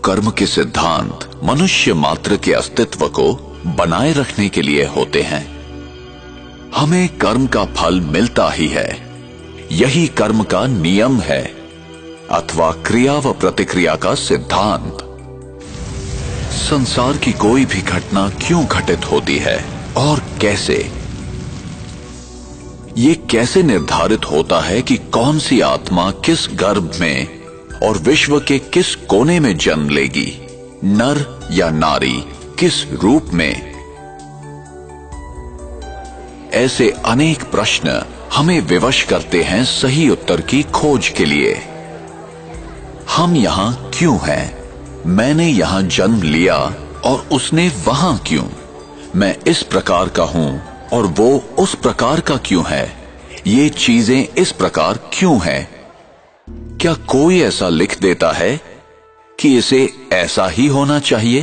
कर्म के सिद्धांत मनुष्य मात्र के अस्तित्व को बनाए रखने के लिए होते हैं। हमें कर्म का फल मिलता ही है, यही कर्म का नियम है अथवा क्रिया व प्रतिक्रिया का सिद्धांत। संसार की कोई भी घटना क्यों घटित होती है और कैसे, ये कैसे निर्धारित होता है कि कौन सी आत्मा किस गर्भ में और विश्व के किस कोने में जन्म लेगी, नर या नारी, किस रूप में। ऐसे अनेक प्रश्न हमें विवश करते हैं सही उत्तर की खोज के लिए। हम यहां क्यों हैं? मैंने यहां जन्म लिया और उसने वहां क्यों? मैं इस प्रकार का हूं और वो उस प्रकार का क्यों है? ये चीजें इस प्रकार क्यों हैं? क्या कोई ऐसा लिख देता है कि इसे ऐसा ही होना चाहिए?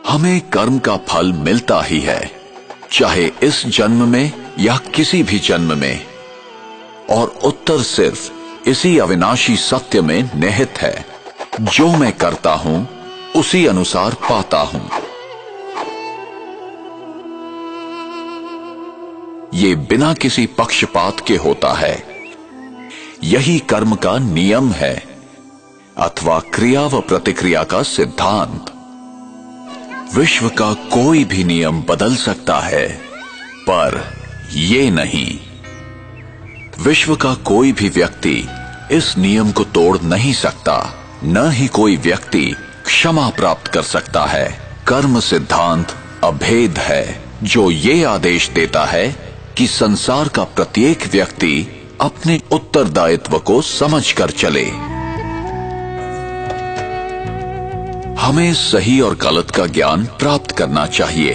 हमें कर्म का फल मिलता ही है, चाहे इस जन्म में या किसी भी जन्म में, और उत्तर सिर्फ इसी अविनाशी सत्य में निहित है, जो मैं करता हूं उसी अनुसार पाता हूं। ये बिना किसी पक्षपात के होता है, यही कर्म का नियम है अथवा क्रिया व प्रतिक्रिया का सिद्धांत। विश्व का कोई भी नियम बदल सकता है, पर ये नहीं। विश्व का कोई भी व्यक्ति इस नियम को तोड़ नहीं सकता, न ही कोई व्यक्ति क्षमा प्राप्त कर सकता है। कर्म सिद्धांत अभेद है, जो ये आदेश देता है कि संसार का प्रत्येक व्यक्ति अपने उत्तरदायित्व को समझकर चले। हमें सही और गलत का ज्ञान प्राप्त करना चाहिए।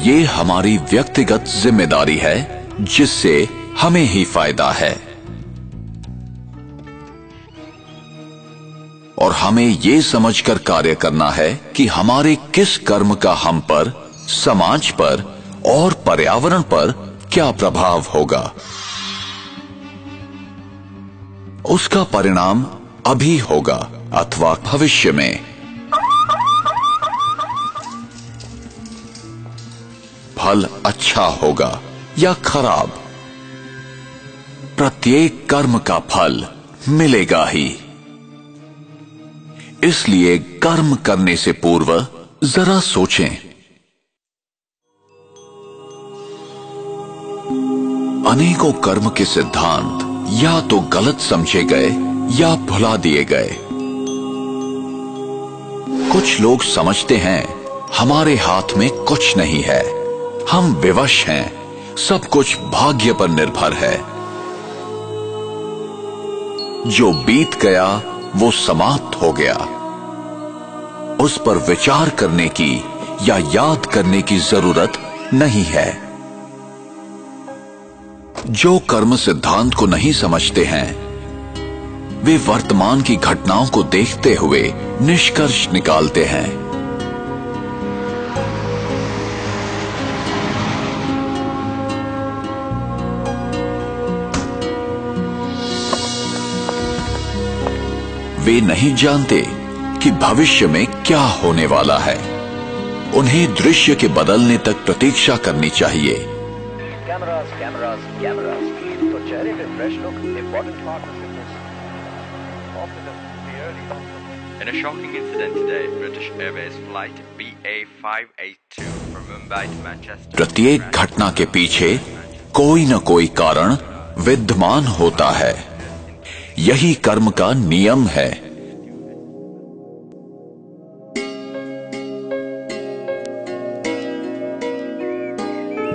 ये हमारी व्यक्तिगत जिम्मेदारी है, जिससे हमें ही फायदा है। और हमें ये समझकर कार्य करना है कि हमारे किस कर्म का हम पर, समाज पर और पर्यावरण पर क्या प्रभाव होगा। उसका परिणाम अभी होगा अथवा भविष्य में। फल अच्छा होगा या खराब, प्रत्येक कर्म का फल मिलेगा ही। इसलिए कर्म करने से पूर्व जरा सोचें। अनेकों कर्म के सिद्धांत या तो गलत समझे गए या भुला दिए गए। कुछ लोग समझते हैं हमारे हाथ में कुछ नहीं है, हम विवश हैं, सब कुछ भाग्य पर निर्भर है। जो बीत गया वो समाप्त हो गया, उस पर विचार करने की या याद करने की जरूरत नहीं है। जो कर्म सिद्धांत को नहीं समझते हैं, वे वर्तमान की घटनाओं को देखते हुए निष्कर्ष निकालते हैं। वे नहीं जानते कि भविष्य में क्या होने वाला है। उन्हें दृश्य के बदलने तक प्रतीक्षा करनी चाहिए। कैमरास कैमरास कैमरास, तो चेहरे पे fresh look, important part of fitness. In a shocking incident today, British Airways flight BA582 from Mumbai to Manchester. प्रत्येक घटना के पीछे कोई न कोई कारण विद्यमान होता है, यही कर्म का नियम है।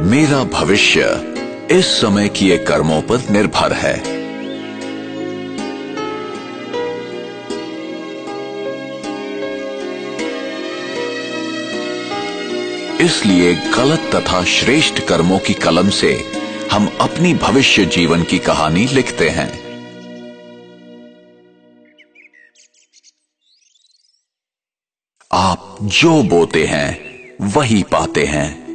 मेरा भविष्य इस समय किए कर्मों पर निर्भर है। इसलिए गलत तथा श्रेष्ठ कर्मों की कलम से हम अपनी भविष्य जीवन की कहानी लिखते हैं। आप जो बोते हैं वही पाते हैं।